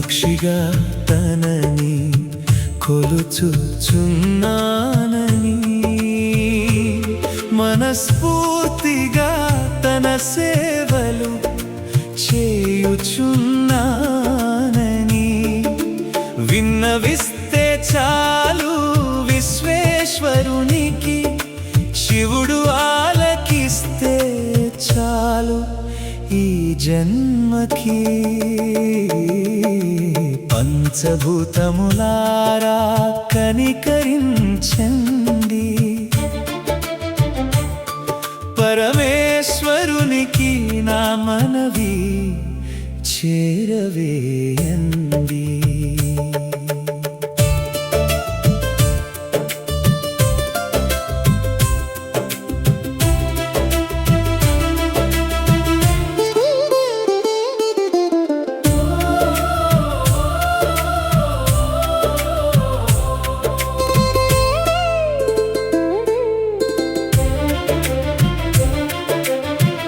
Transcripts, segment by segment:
సాక్షిగా తనని కొలుచుచున్నానని మనస్ఫూర్తిగా తన సేవలు చేయుచున్నానని విన్నవిస్తే చాలు విశ్వేశ్వరునికి, శివుడు ఆలకిస్తే చాలు ఈ జన్మకి. పంచభూతములారా కనికరించండి, పరమేశ్వరునికి నా మనవి చేరవేయండి.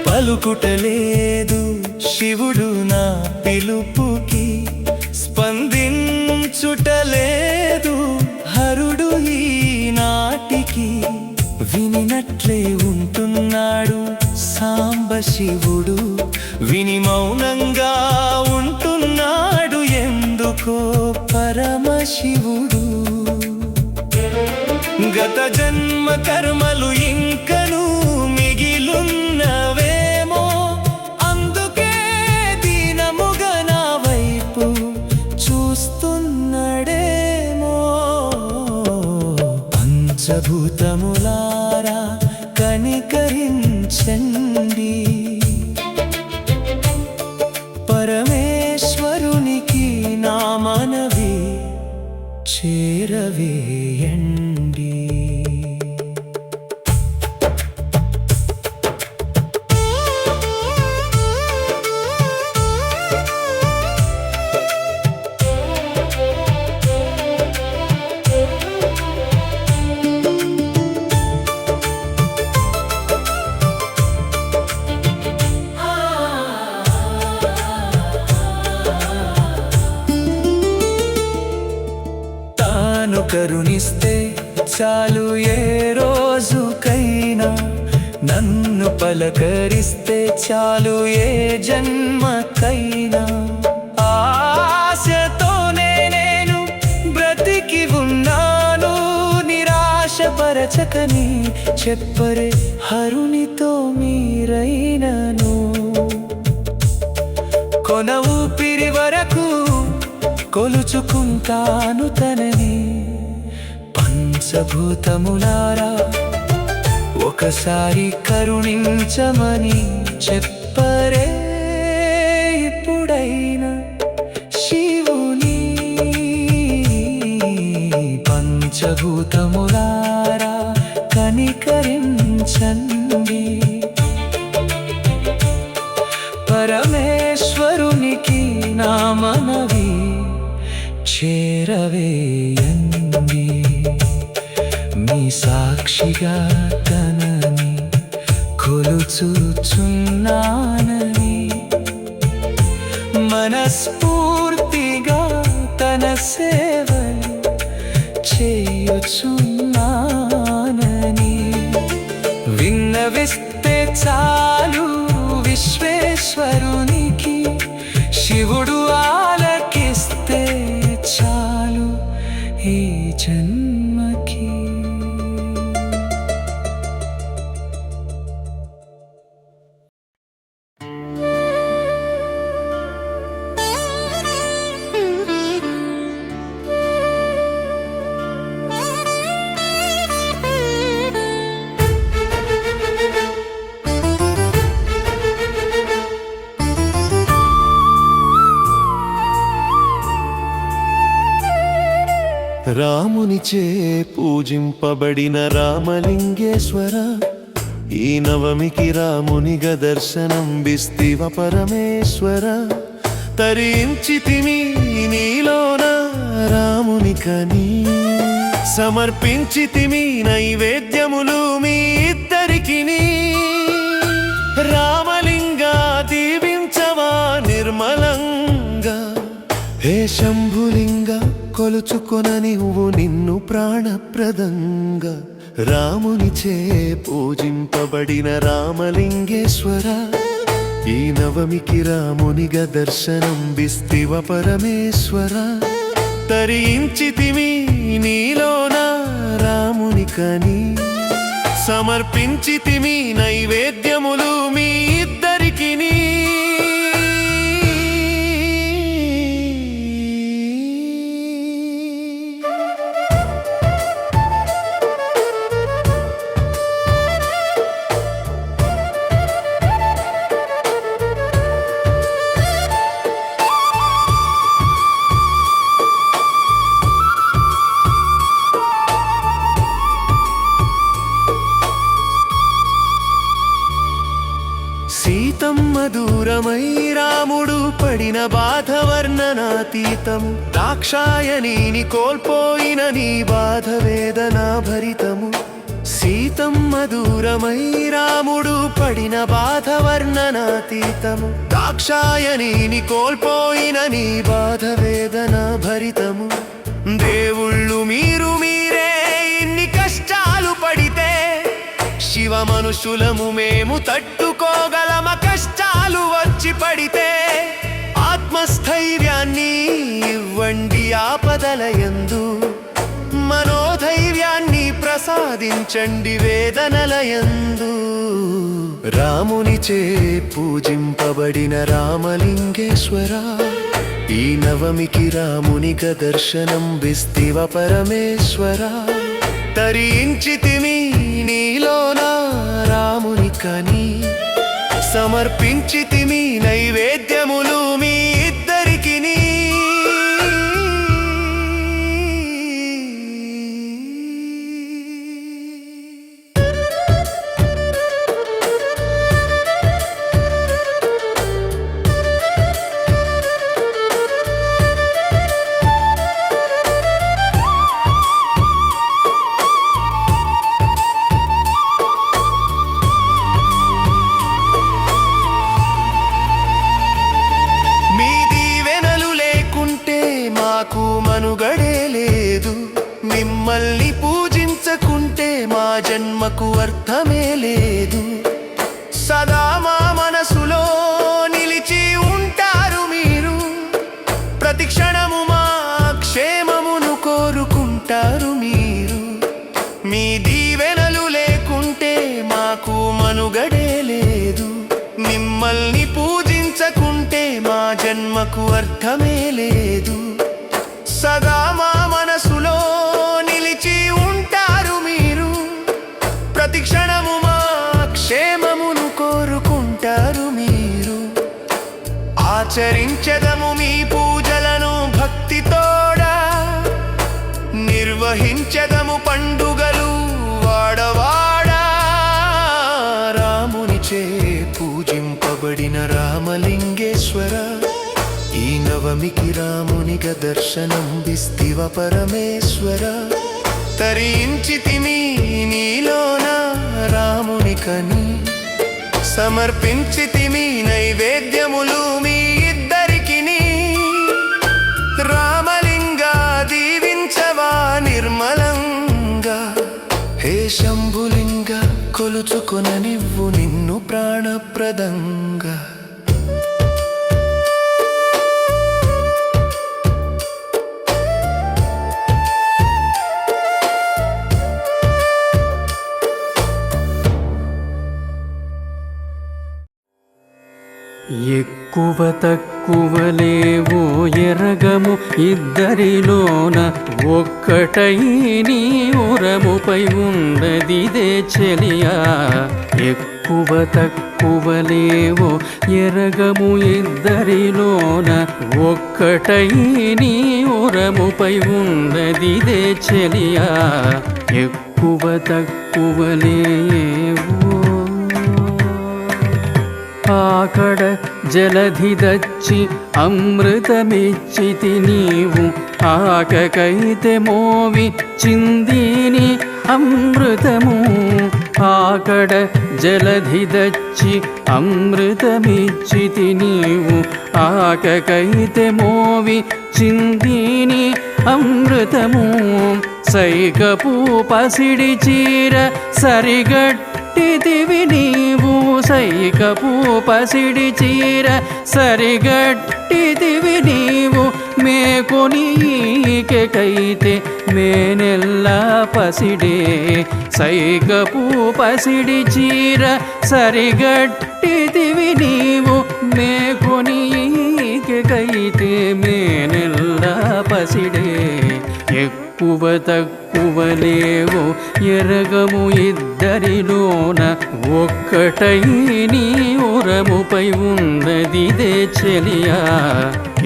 పలుకుటలేదు శివుడు నా పిలుపుకి, స్పందించుటలేదు హరుడు ఈనాటికి. వినినట్లే ఉంటున్నాడు సాంబశివుడు, విని మౌనంగా ఉంటున్నాడు ఎందుకో పరమశివుడు. గత జన్మ కర్మలు ఇంకను మిగిలున్నవేమో, అందుకే దీనముగా నా వైపు చూస్తున్నాడేమో. పంచభూతములారా కనికరించండి, పరమేశ్వరునికి నా మనవి చేరవేయండి. కరుణిస్తే చాలు ఏ రోజుకైనా, నన్ను పలకరిస్తే చాలు ఏ జన్మకైనా. ఆశతోనే నేను బ్రతికి ఉన్నాను, నిరాశపరచకని చెప్పరే హరునితో మీరైనను. కొన ఊపిరి వరకు కొలుచుకుంటాను తనని. పంచభూతములారా ఒకసారి కరుణించమని చెప్పరే ఇప్పుడైనా శివుని. పంచభూతములారా కనికరించండి, పరమేశ్వరునికి నా మనవి చేరవేయండి. మీ సాక్షిగా తనని కొలుచుచున్నానని మనస్ఫూర్తిగా తన సేవలు చేయుచున్నానని విన్నవిస్తే చాలు విశ్వేశ్వరునికి, శివుడు ఆలకిస్తే చాలు ఈ జన్మకి. రామునిచే పూజింపబడిన రామలింగేశ్వర, ఈ నవమికి రామునిగా దర్శనంబిస్తివ పరమేశ్వర. తరించితిమి నీలోన రామునికని, సమర్పించితిమి నైవేద్యములు మీ ఇద్దరికిని. రామలింగా దీవించవా నిర్మలంగా, హే శంభులింగ కొలుచుకొన నువ్వు నిన్ను ప్రాణప్రదంగా రామునిచే పూజింపబడిన రామలింగేశ్వర ఈ నవమికి రామునిగా దర్శనంబిస్తివ పరమేశ్వర తరించితిమి నీలోన రామునికని సమర్పించితిమి నైవేద్యములు మీ ఇద్దరికిని సీతమ్మ దూరమై రాముడు పడిన బాధ వర్ణనాతీతము దాక్షాయణిని కోల్పోయిన నీ బాధ వేదనా భరితము సీతమ్మ దూరమై రాముడు పడిన బాధ వర్ణనాతీతము దాక్షాయణిని కోల్పోయిన నీ బాధ వేదనా భరితము దేవుళ్ళు మీరు మీరే ఇన్ని కష్టాలు పడితే శివ మనుషులము మేము తట్టుకోగలమ కష్టాలు వచ్చి పడితే ఆత్మస్థైర్యాన్ని ఇవ్వండి ఆపదలయందు మనోధైర్యాన్ని ప్రసాదించండి వేదనలయందు రామునిచే పూజింపబడిన రామలింగేశ్వర ఈ నవమికి రామునిగా దర్శనంబిస్తివ పరమేశ్వర తరించితిమి నీలోన రామునికని సమర్పించితిమి నైవేద్యములు మీ ఇద్దరికిని మాకు మనుగడే లేదు మిమ్మల్ని పూజించకుంటే మా జన్మకు అర్థమే లేదు సదా మా మనసులో నిలిచి ఉంటారు మీరు ప్రతి క్షణము మా క్షేమమును కోరుకుంటారు మీరు మీ దీవెనలు లేకుంటే మాకు మనుగడే లేదు మిమ్మల్ని పూజించకుంటే మా జన్మకు అర్థమే లేదు సదా మా మనసులో నిలిచి ఉంటారు మీరు ప్రతి క్షణము మా క్షేమమును కోరుకుంటారు మీరు ఆచరించెదము మీ పూజలను భక్తితోడా నిర్వహించెదము పండుగలు వాడవాడా రామునిచే పూజింపబడిన రామలింగేశ్వర ఈ నవమికి రామునిగా దర్శనంబిస్తివ పరమేశ్వర తరించితిమి నీలోన రామునికని సమర్పించితిమి నైవేద్యములు మీ ఇద్దరికిని రామలింగా దీవించవా నిర్మలంగా హే శంభులింగ కొలుచుకొన నివ్వు నిన్ను ప్రాణప్రదంగా ఎక్కువ తక్కువలేవో ఎరగము ఇద్దరిలోన ఒక్కటై నీ ఉరముపై ఉన్నదిదే చెలియా ఎక్కువ తక్కువలేవో ఎరగము ఇద్దరిలోన ఒక్కటై నీ ఉరముపై ఉన్నదిదే చెలియా ఎక్కువ తక్కువలేవో ఆకడ జలధిదచ్చి అమృతమిచ్చితి నీవు ఆకకైతే మోవి చిందిని అమృతము ఆకడ జలధిదచ్చి అమృతమిచ్చితి నీవు ఆకకైతే మోవి చిందిని అమృతము సైకపు పసిడి చీర సరిగట్టిదివి నీవు సైకపు పసిడి చీర సరిగట్టిదివి నీవు మేకొనీకైతే మేనెల్లా పసిడే సైకపు పసిడి చీర సరిగట్టిదివి నీవు మేకొనీకైతే మేనెల్లా పసిడే ఎక్కువ తక్కువ లేవు ఎరగము ఇద్దరిలోన ఒక్కటై నీ ఉరముపై ఉన్నదిదే చెలియా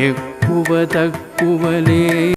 ఎక్కువ తక్కువ